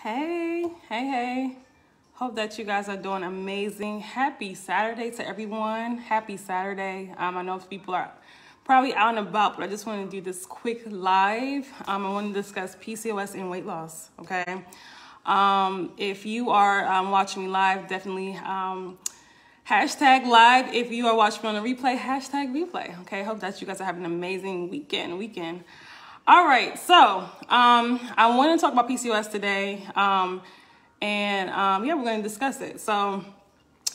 Hey. Hope that you guys are doing amazing. Happy Saturday to everyone. Happy Saturday. I know people are probably out and about, but I just want to do this quick live. I want to discuss PCOS and weight loss, okay? If you are watching me live, definitely hashtag live. If you are watching me on the replay, hashtag replay, okay? Hope that you guys are having an amazing weekend. All right, so I want to talk about PCOS today, yeah, we're going to discuss it. So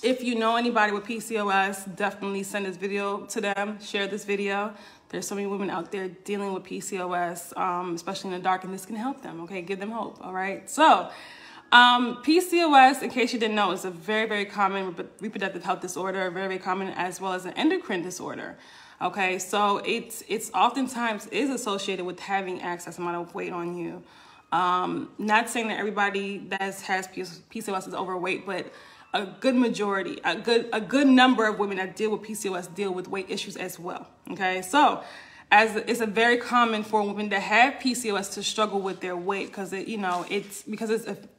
if you know anybody with PCOS, definitely send this video to them, share this video. There's so many women out there dealing with PCOS, especially in the dark, and this can help them, okay? Give them hope, all right? So PCOS, in case you didn't know, is a very, very common reproductive health disorder, very common, as well as an endocrine disorder. Okay, so it's oftentimes is associated with having excess amount of weight on you. Not saying that everybody that has PCOS is overweight, but a good majority, a good number of women that deal with PCOS deal with weight issues as well. Okay, so it's a very common for women that have PCOS to struggle with their weight because it's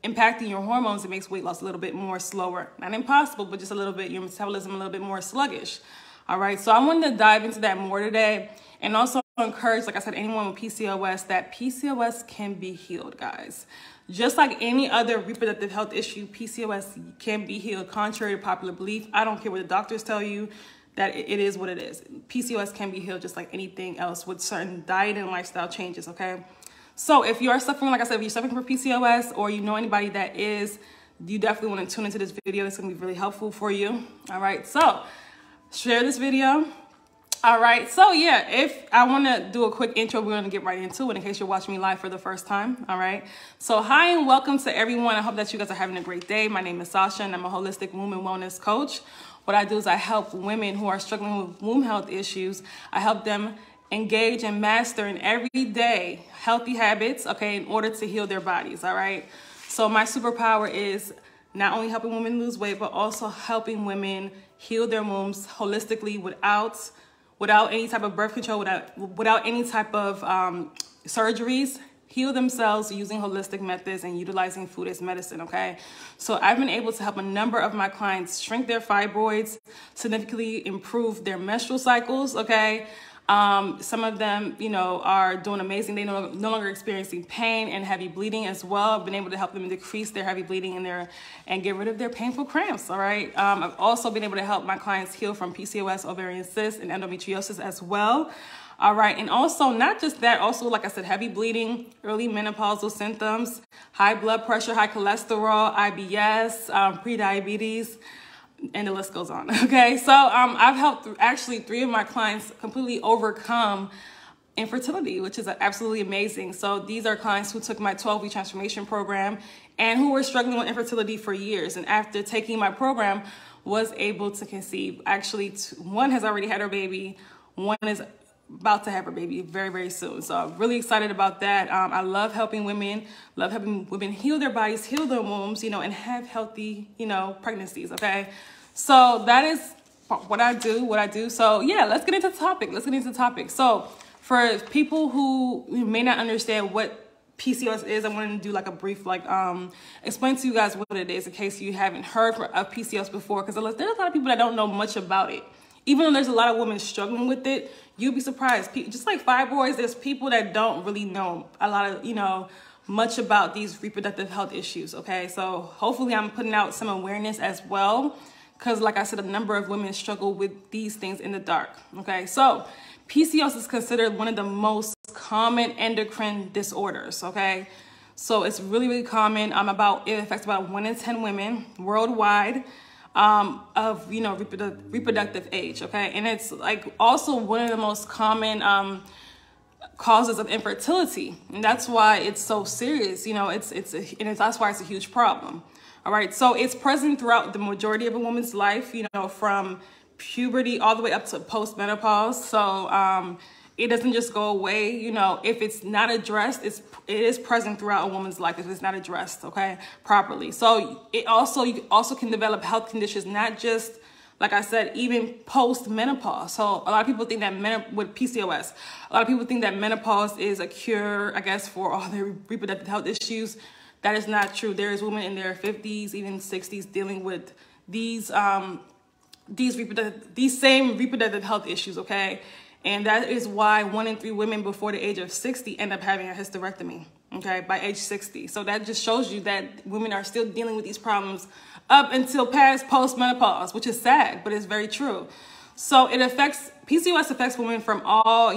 impacting your hormones. It makes weight loss a little bit more slower, not impossible, but just a little bit, your metabolism a little bit more sluggish. All right, so I wanted to dive into that more today and also encourage, like I said, anyone with PCOS, that PCOS can be healed, guys. Just like any other reproductive health issue, PCOS can be healed, contrary to popular belief. I don't care what the doctors tell you, that it is what it is. PCOS can be healed just like anything else with certain diet and lifestyle changes, okay? So if you are suffering, like I said, if you're suffering from PCOS or you know anybody that is, you definitely want to tune into this video. It's going to be really helpful for you, all right? So share this video. All right, so yeah, if I want to do a quick intro, we're going to get right into it in case you're watching me live for the first time. All right, so hi and welcome to everyone. I hope that you guys are having a great day. My name is Sasha and I'm a holistic woman wellness coach. What I do is I help women who are struggling with womb health issues. I help them engage and master in everyday healthy habits, okay, in order to heal their bodies. All right, so my superpower is not only helping women lose weight, but also helping women heal their wombs holistically without any type of birth control, without any type of surgeries, heal themselves using holistic methods and utilizing food as medicine, okay? So I've been able to help a number of my clients shrink their fibroids, significantly improve their menstrual cycles, okay? Some of them, are doing amazing. They no longer experiencing pain and heavy bleeding as well. I've been able to help them decrease their heavy bleeding and get rid of their painful cramps, all right? I've also been able to help my clients heal from PCOS, ovarian cysts, and endometriosis as well. All right, and also not just that, also, like I said, heavy bleeding, early menopausal symptoms, high blood pressure, high cholesterol, IBS, prediabetes, and the list goes on, okay? So I've helped actually 3 of my clients completely overcome infertility, which is absolutely amazing. So these are clients who took my 12-week transformation program and who were struggling with infertility for years. And after taking my program, was able to conceive. Actually, one has already had her baby. One is about to have her baby very, very soon. So I'm really excited about that. I love helping women, heal their bodies, heal their wombs, and have healthy, pregnancies, okay? So that is what I do. So yeah, let's get into the topic. So for people who may not understand what PCOS is, I wanted to do like a brief, explain to you guys what it is in case you haven't heard of PCOS before, because there's a lot of people that don't know much about it. Even though there's a lot of women struggling with it, you'd be surprised. Just like fibroids, there's people that don't really know a lot of, much about these reproductive health issues, okay? So hopefully I'm putting out some awareness as well, because like I said, a number of women struggle with these things in the dark, okay? So PCOS is considered one of the most common endocrine disorders, okay? So it's really, really common. It affects about 1 in 10 women worldwide. Of reproductive age, okay, and it's like also one of the most common causes of infertility, and that's why it's so serious. That's why it's a huge problem. All right, so it's present throughout the majority of a woman's life, from puberty all the way up to postmenopause. So it doesn't just go away. If it's not addressed, it is present throughout a woman's life if it's not addressed, okay, properly. So you also can develop health conditions, not just, like I said, even post-menopause. So a lot of people think that with PCOS, a lot of people think that menopause is a cure, I guess, for all their reproductive health issues. That is not true. There is women in their 50s, even 60s, dealing with these same reproductive health issues, okay? And that is why 1 in 3 women before the age of 60 end up having a hysterectomy, okay, by age 60. So that just shows you that women are still dealing with these problems up until past postmenopause, which is sad, but it's very true. So PCOS affects women from all,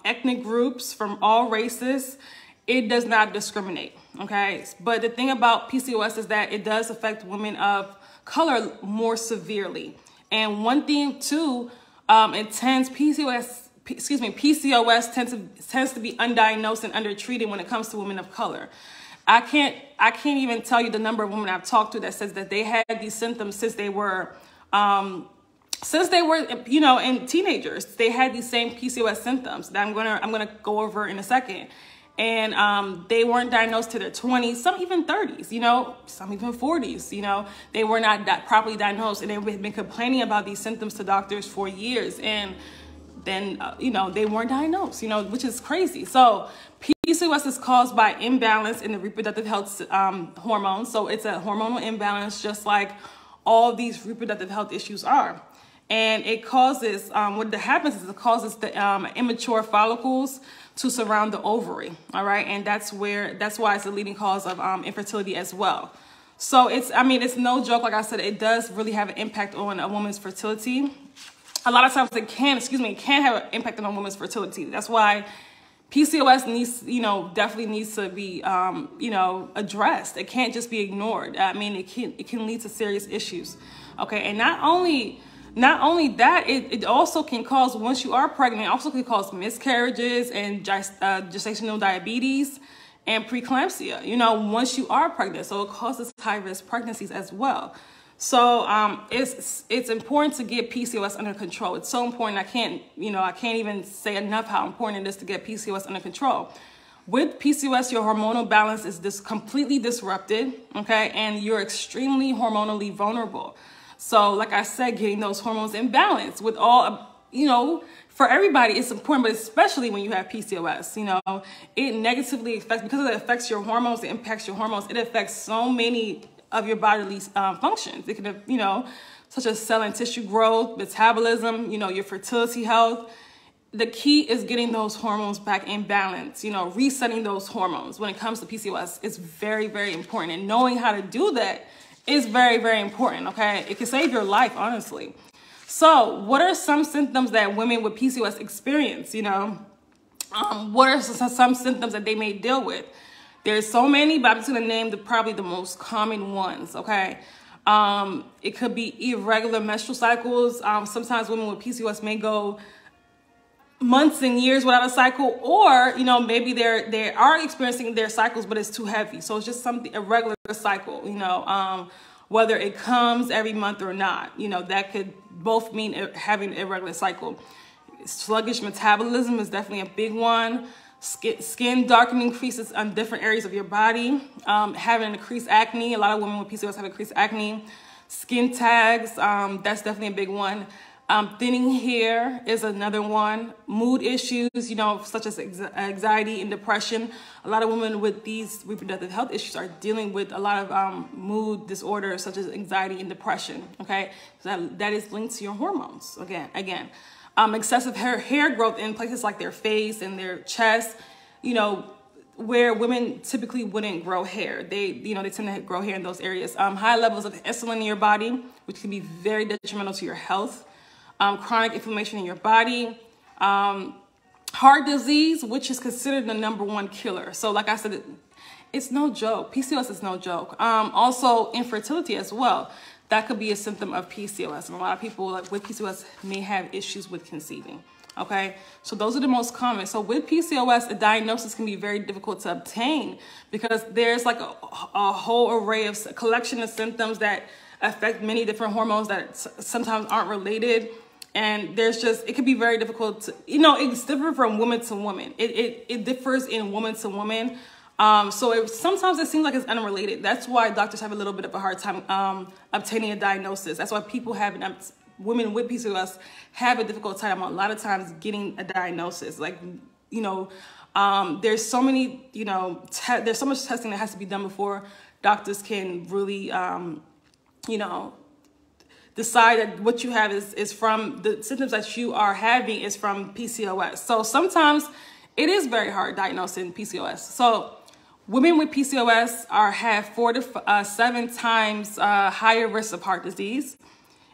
ethnic groups, from all races. It does not discriminate, okay? But the thing about PCOS is that it does affect women of color more severely. And one thing too, PCOS tends to be undiagnosed and undertreated when it comes to women of color. I can't even tell you the number of women I've talked to that says that they had these symptoms since they were in teenagers. They had these same PCOS symptoms that I'm gonna go over in a second. And they weren't diagnosed to their 20s, some even 30s, some even 40s, they were not properly diagnosed, and they've been complaining about these symptoms to doctors for years. And then, they weren't diagnosed, which is crazy. So PCOS is caused by imbalance in the reproductive health hormones. So it's a hormonal imbalance, just like all these reproductive health issues are. And it causes, what happens is it causes the immature follicles to surround the ovary, all right? And that's why it's the leading cause of infertility as well. So it's no joke. Like I said, it does really have an impact on a woman's fertility. A lot of times it can have an impact on a woman's fertility. That's why PCOS definitely needs to be, addressed. It can't just be ignored. It can lead to serious issues, okay? And not only that, it also can cause, once you are pregnant, it also can cause miscarriages and gestational diabetes and preeclampsia, once you are pregnant. So it causes high-risk pregnancies as well. So it's important to get PCOS under control. It's so important. I can't even say enough how important it is to get PCOS under control. With PCOS, your hormonal balance is completely disrupted, okay? And you're extremely hormonally vulnerable. So like I said, getting those hormones in balance with all, for everybody, it's important, but especially when you have PCOS, it negatively affects, because it affects your hormones, it impacts your hormones, it affects so many of your bodily functions. It can, such as cell and tissue growth, metabolism, your fertility health. The key is getting those hormones back in balance, resetting those hormones. When it comes to PCOS, it's very, very important. And knowing how to do that is very, very important, okay? It can save your life, honestly. So what are some symptoms that women with PCOS experience, what are some symptoms that they may deal with? There's so many, but I'm just gonna name probably the most common ones, okay? It could be irregular menstrual cycles. Sometimes women with PCOS may go months and years without a cycle, or maybe they are experiencing their cycles, but it's too heavy, so it's just something irregular cycle, whether it comes every month or not, that could both mean having an irregular cycle. Sluggish metabolism is definitely a big one. Skin darkening increases on different areas of your body. Having increased acne, a lot of women with PCOS have increased acne. Skin tags, that's definitely a big one. Thinning hair is another one. Mood issues, such as anxiety and depression. A lot of women with these reproductive health issues are dealing with a lot of mood disorders, such as anxiety and depression, okay? So that is linked to your hormones, again. Excessive hair growth in places like their face and their chest, where women typically wouldn't grow hair. They tend to grow hair in those areas. High levels of insulin in your body, which can be very detrimental to your health. Chronic inflammation in your body, heart disease, which is considered the #1 killer. So like I said, it's no joke. PCOS is no joke. Also infertility as well. That could be a symptom of PCOS. And a lot of people with PCOS may have issues with conceiving. Okay, so those are the most common. So with PCOS, a diagnosis can be very difficult to obtain because there's like a whole array of collection of symptoms that affect many different hormones that sometimes aren't related. And it can be very difficult to, it's different from woman to woman. It differs in woman to woman. Sometimes it seems like it's unrelated. That's why doctors have a little bit of a hard time obtaining a diagnosis. That's why women with PCOS have a difficult time a lot of times getting a diagnosis. There's so many, there's so much testing that has to be done before doctors can really, decide that what you have is from the symptoms that you are having is from PCOS. So sometimes it is very hard diagnosing PCOS. So women with PCOS have 4 to 7 times higher risk of heart disease,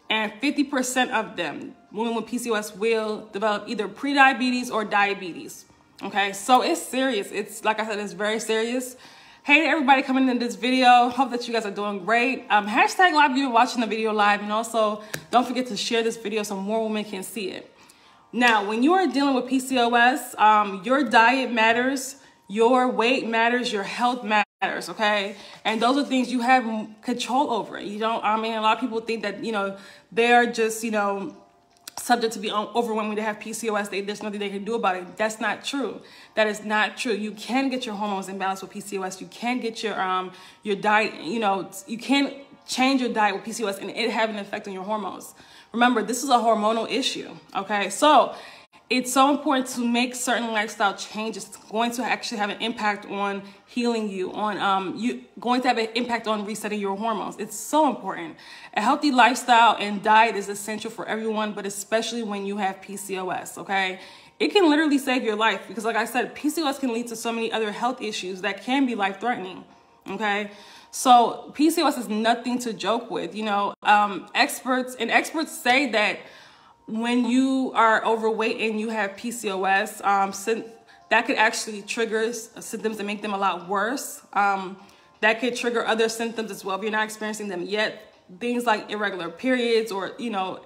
and 50% of them, women with PCOS, will develop either prediabetes or diabetes. Okay, so it's serious. It's, like I said, it's very serious. Hey everybody coming in this video, hope that you guys are doing great. Hashtag live if you're watching the video live, and also don't forget to share this video so more women can see it. Now, when you are dealing with PCOS, your diet matters, your weight matters, your health matters, okay? And those are things you have control over. A lot of people think that, they are just, subject to be overwhelmed when they have PCOS. There's nothing they can do about it. That's not true. That is not true. You can get your hormones in balance with PCOS. You can get your diet, you can change your diet with PCOS and it have an effect on your hormones. Remember, this is a hormonal issue, okay? So it's so important to make certain lifestyle changes. It's going to actually have an impact on healing you, going to have an impact on resetting your hormones. It's so important. A healthy lifestyle and diet is essential for everyone, but especially when you have PCOS, okay? It can literally save your life because, like I said, PCOS can lead to so many other health issues that can be life-threatening, okay? So PCOS is nothing to joke with. Experts say that when you are overweight and you have PCOS, that could actually trigger symptoms that make them a lot worse. That could trigger other symptoms as well if you're not experiencing them yet. Things like irregular periods or,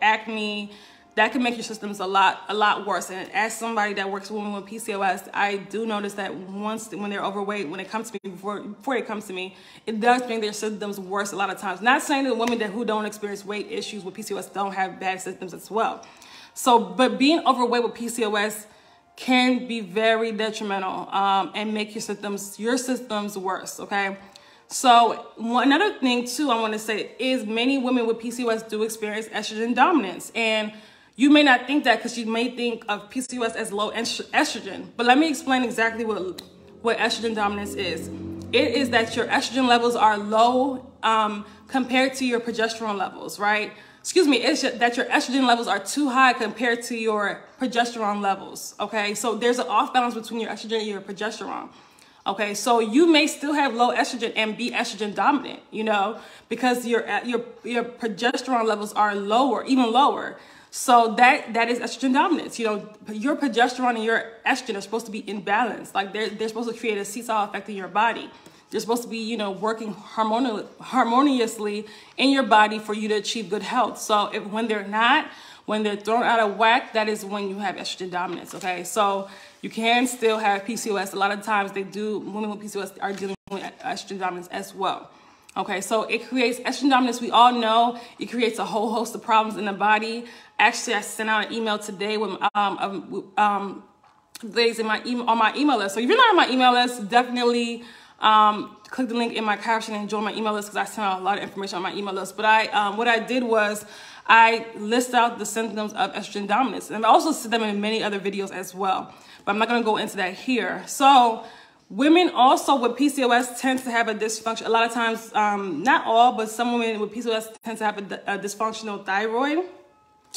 acne, that can make your symptoms a lot worse. And as somebody that works with women with PCOS, I do notice that when they're overweight, when it comes to me, before it comes to me, it does make their symptoms worse a lot of times. Not saying that women who don't experience weight issues with PCOS don't have bad symptoms as well. So, but being overweight with PCOS can be very detrimental and make your symptoms worse, okay? So another thing too I want to say is many women with PCOS do experience estrogen dominance. And you may not think that because you may think of PCOS as low estrogen. But let me explain exactly what estrogen dominance is. It is that your estrogen levels are low compared to your progesterone levels, right? It's that your estrogen levels are too high compared to your progesterone levels, okay? So there's an off balance between your estrogen and your progesterone, okay? So you may still have low estrogen and be estrogen dominant, because your progesterone levels are lower, even lower. So that is estrogen dominance. Your progesterone and your estrogen are supposed to be in balance. Like they're supposed to create a seesaw effect in your body. They're supposed to be, working harmoniously in your body for you to achieve good health. So when they're not, when they're thrown out of whack, that is when you have estrogen dominance, okay? So you can still have PCOS. A lot of times women with PCOS are dealing with estrogen dominance as well. Okay, so it creates estrogen dominance. We all know it creates a whole host of problems in the body. Actually, I sent out an email today with ladies on my email list. So if you're not on my email list, definitely click the link in my caption and join my email list because I sent out a lot of information on my email list. But what I did was I list out the symptoms of estrogen dominance, and I also said them in many other videos as well. But I'm not going to go into that here. So women also with PCOS tend to have a dysfunction. A lot of times, not all, but some women with PCOS tend to have a dysfunctional thyroid,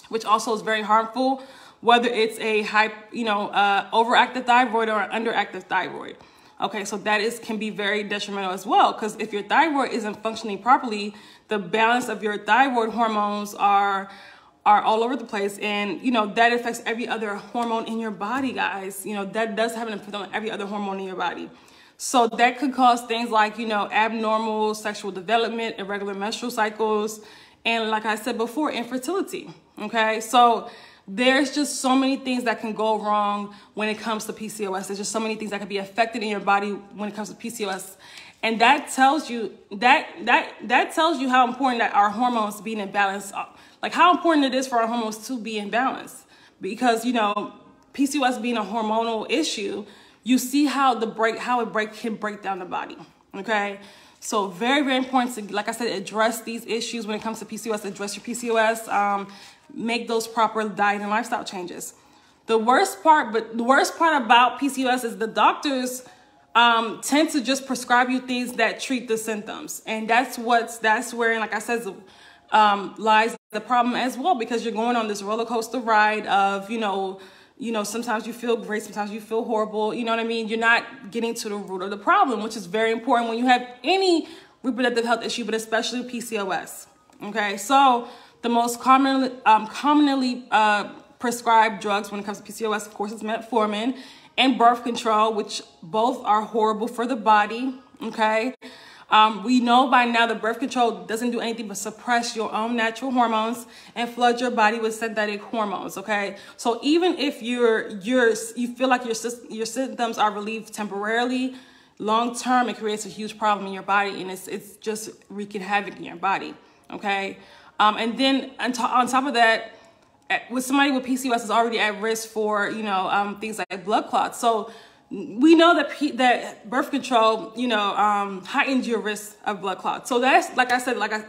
which also is very harmful, whether it's a overactive thyroid or an underactive thyroid. Okay, so can be very detrimental as well, because if your thyroid isn't functioning properly, the balance of your thyroid hormones are all over the place, and that affects every other hormone in your body, guys. That does have an effect on every other hormone in your body. So that could cause things like abnormal sexual development, irregular menstrual cycles, and like I said before, infertility. Okay, so there's just so many things that can go wrong when it comes to PCOS. There's just so many things that can be affected in your body when it comes to PCOS. And that tells you that tells you how important that our hormones being in balance, like how important it is for our hormones to be in balance. Because PCOS being a hormonal issue, you see how it can break down the body. Okay, so very, very important to, like I said, address these issues when it comes to PCOS. Address your PCOS. Make those proper diet and lifestyle changes. The worst part about PCOS is the doctors tend to just prescribe you things that treat the symptoms. And that's where, like I said, lies the problem as well, because you're going on this roller coaster ride of, sometimes you feel great, sometimes you feel horrible. You know what I mean? You're not getting to the root of the problem, which is very important when you have any reproductive health issue, but especially PCOS. Okay, so the most commonly prescribed drugs when it comes to PCOS, of course, is metformin and birth control, which both are horrible for the body. Okay, we know by now that birth control doesn't do anything but suppress your own natural hormones and flood your body with synthetic hormones. Okay, so even if you feel like your symptoms are relieved temporarily, long term it creates a huge problem in your body, and it's just wreaking havoc in your body. Okay, and then on top of that, with somebody with PCOS is already at risk for things like blood clots. So we know that birth control heightens your risk of blood clots. So that's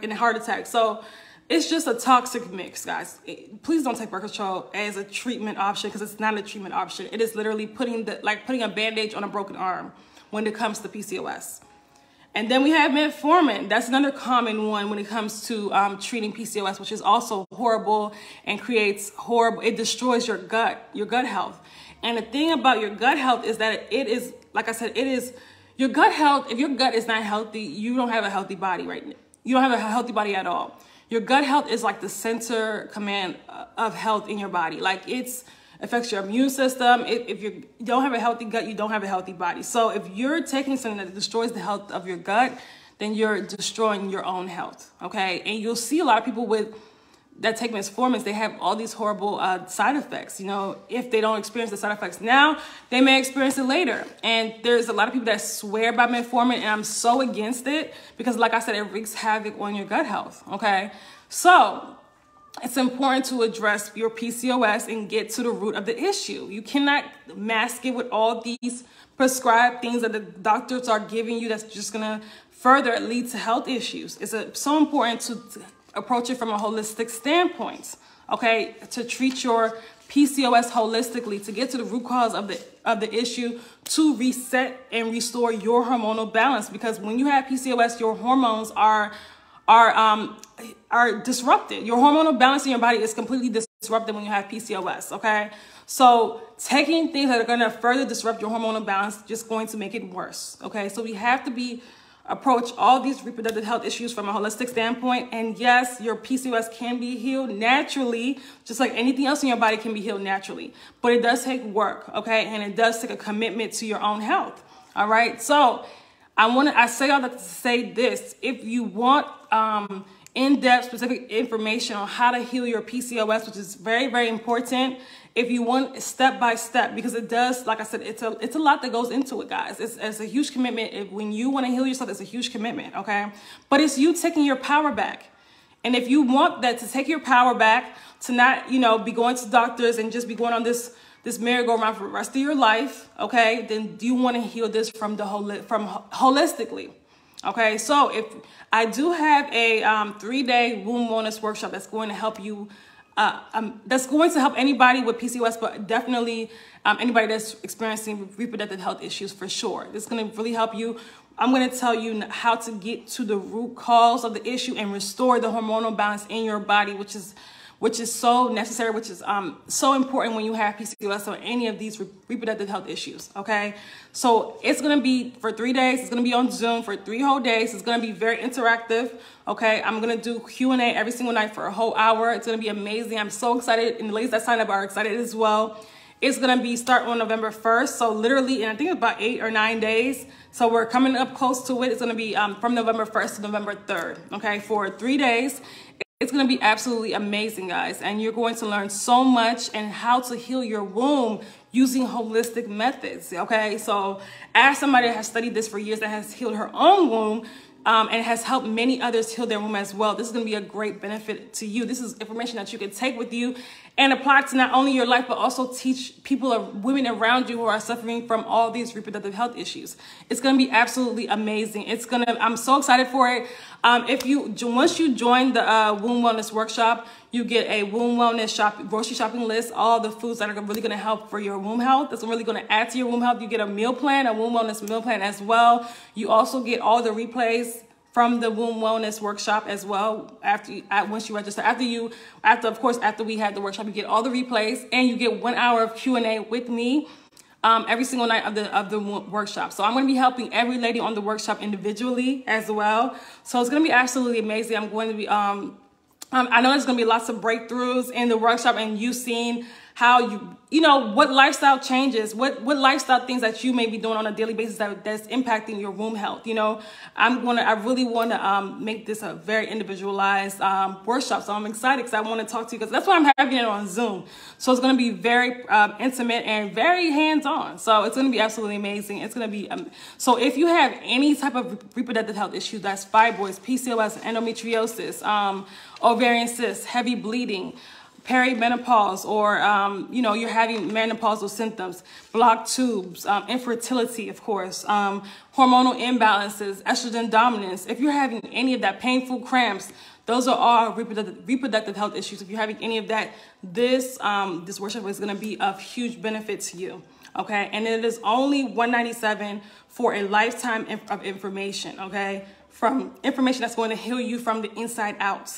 in a heart attack. So it's just a toxic mix, guys. Please don't take birth control as a treatment option, because it's not a treatment option. It is literally putting a bandage on a broken arm when it comes to PCOS. And then we have metformin. That's another common one when it comes to treating PCOS, which is also horrible and it destroys your gut health. And the thing about your gut health is that it is, like I said, your gut health. If your gut is not healthy, you don't have a healthy body, right? You don't have a healthy body at all. Your gut health is like the center command of health in your body. Like it affects your immune system. If you don't have a healthy gut, you don't have a healthy body. So if you're taking something that destroys the health of your gut, then you're destroying your own health, okay? And you'll see a lot of people that take metformin, they have all these horrible side effects. If they don't experience the side effects now, they may experience it later. And there's a lot of people that swear by metformin, and I'm so against it because, like I said, it wreaks havoc on your gut health, okay? So it's important to address your PCOS and get to the root of the issue. You cannot mask it with all these prescribed things that the doctors are giving you that's just going to further lead to health issues. It's so important to approach it from a holistic standpoint, okay? To treat your PCOS holistically, to get to the root cause of the issue, to reset and restore your hormonal balance. Because when you have PCOS, your hormones are disrupted. Your hormonal balance in your body is completely disrupted when you have PCOS, okay? So taking things that are going to further disrupt your hormonal balance is just going to make it worse, okay? So we have to approach all these reproductive health issues from a holistic standpoint. And yes, your PCOS can be healed naturally, just like anything else in your body can be healed naturally. But it does take work, okay? And it does take a commitment to your own health, all right? So I say all that to say this: if you want in-depth specific information on how to heal your PCOS, which is very, very important, if you want step by step, because it does, like I said, it's a lot that goes into it, guys. It's a huge commitment. When you want to heal yourself, it's a huge commitment, okay? But it's you taking your power back. And if you want that, to take your power back, to not, be going to doctors and just be going on this merry-go-round for the rest of your life, okay, then you want to heal this from holistically, okay? So if I do have a 3-day womb wellness workshop that's going to help you, that's going to help anybody with PCOS, but definitely anybody that's experiencing reproductive health issues for sure. This is going to really help you. I'm going to tell you how to get to the root cause of the issue and restore the hormonal balance in your body, which is so necessary, which is so important when you have PCOS or any of these reproductive health issues, okay? So it's going to be for 3 days. It's going to be on Zoom for 3 whole days. It's going to be very interactive, okay? I'm going to do Q&A every single night for a whole hour. It's going to be amazing. I'm so excited, and the ladies that signed up are excited as well. It's going to be start on November 1st, so literally, and I think about 8 or 9 days. So we're coming up close to it. It's going to be from November 1st to November 3rd, okay, for 3 days. It's going to be absolutely amazing, guys, and you're going to learn so much and how to heal your womb using holistic methods, okay? So as somebody that has studied this for years, that has healed her own womb, and has helped many others heal their womb as well, this is going to be a great benefit to you. This is information that you can take with you and apply to not only your life, but also teach women around you who are suffering from all these reproductive health issues. It's going to be absolutely amazing. I'm so excited for it. Once you join the Womb Wellness Workshop, You get a womb wellness grocery shopping list, all the foods that are really going to help for your womb health. That's really going to add to your womb health. You get a meal plan, a womb wellness meal plan as well. You also get all the replays from the womb wellness workshop as well. Once you register, after we had the workshop, you get all the replays, and you get 1 hour of Q&A with me every single night of the workshop. So I'm going to be helping every lady on the workshop individually as well. So it's going to be absolutely amazing. I'm going to be I know there's going to be lots of breakthroughs in the workshop, and you seeing how what lifestyle changes, what lifestyle things that you may be doing on a daily basis that's impacting your womb health. I really want to make this a very individualized workshop. So I'm excited because I want to talk to you, because that's why I'm having it on Zoom. So it's going to be very intimate and very hands-on. So it's going to be absolutely amazing. It's going to be, so if you have any type of reproductive health issues, that's fibroids, PCOS, endometriosis, ovarian cysts, heavy bleeding, perimenopause, or you're having menopausal symptoms, blocked tubes, infertility, of course, hormonal imbalances, estrogen dominance. If you're having any of that, painful cramps, those are all reproductive health issues. If you're having any of that, this workshop is going to be of huge benefit to you. Okay, and it is only $197 for a lifetime of information. Okay, from information that's going to heal you from the inside out.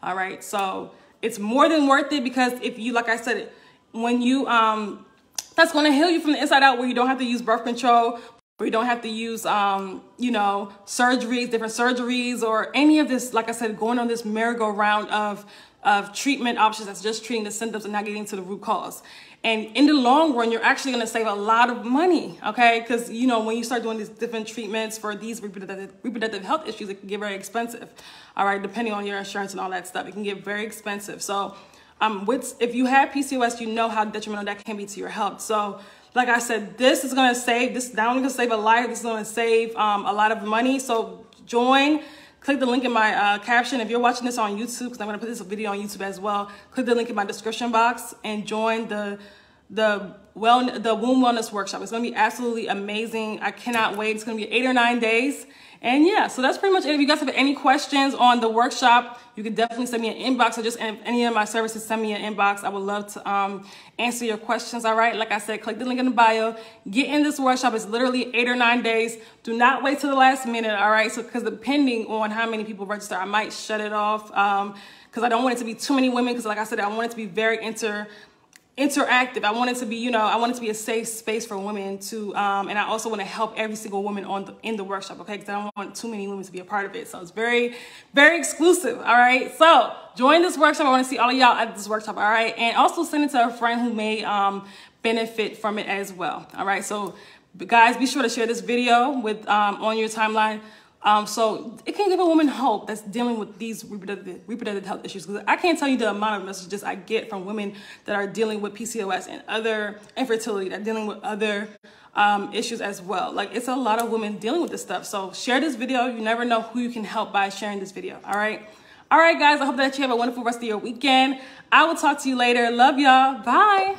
All right, so it's more than worth it, because if you, like I said, when you, that's going to heal you from the inside out, where you don't have to use birth control, where you don't have to use, surgeries, different surgeries, or any of this, like I said, going on this merry-go-round of treatment options that's just treating the symptoms and not getting to the root cause. And in the long run, you're actually going to save a lot of money, okay? Because, when you start doing these different treatments for these reproductive health issues, it can get very expensive, all right? Depending on your insurance and all that stuff, it can get very expensive. So if you have PCOS, you know how detrimental that can be to your health. So like I said, this is going to save, this not only going to save a life, this is going to save a lot of money. So join. Click the link in my caption. If you're watching this on YouTube, because I'm going to put this video on YouTube as well, click the link in my description box and join the womb wellness workshop. It's going to be absolutely amazing. I cannot wait. It's going to be 8 or 9 days. And yeah, so that's pretty much it. If you guys have any questions on the workshop, you can definitely send me an inbox, or just any of my services, send me an inbox. I would love to answer your questions. All right. Like I said, click the link in the bio. Get in this workshop. It's literally 8 or 9 days. Do not wait till the last minute. All right. So, because depending on how many people register, I might shut it off because I don't want it to be too many women. Because like I said, I want it to be very interactive. I want it to be, I want it to be a safe space for women to, and I also want to help every single woman in the workshop, okay? Because I don't want too many women to be a part of it. So it's very, very exclusive, all right? So join this workshop. I want to see all of y'all at this workshop, all right? And also send it to a friend who may benefit from it as well, all right? So guys, be sure to share this video with on your timeline. So it can give a woman hope that's dealing with these reproductive health issues. Because I can't tell you the amount of messages I get from women that are dealing with PCOS and other infertility, that are dealing with other issues as well. Like, it's a lot of women dealing with this stuff. So share this video. You never know who you can help by sharing this video. All right. All right, guys. I hope that you have a wonderful rest of your weekend. I will talk to you later. Love y'all. Bye.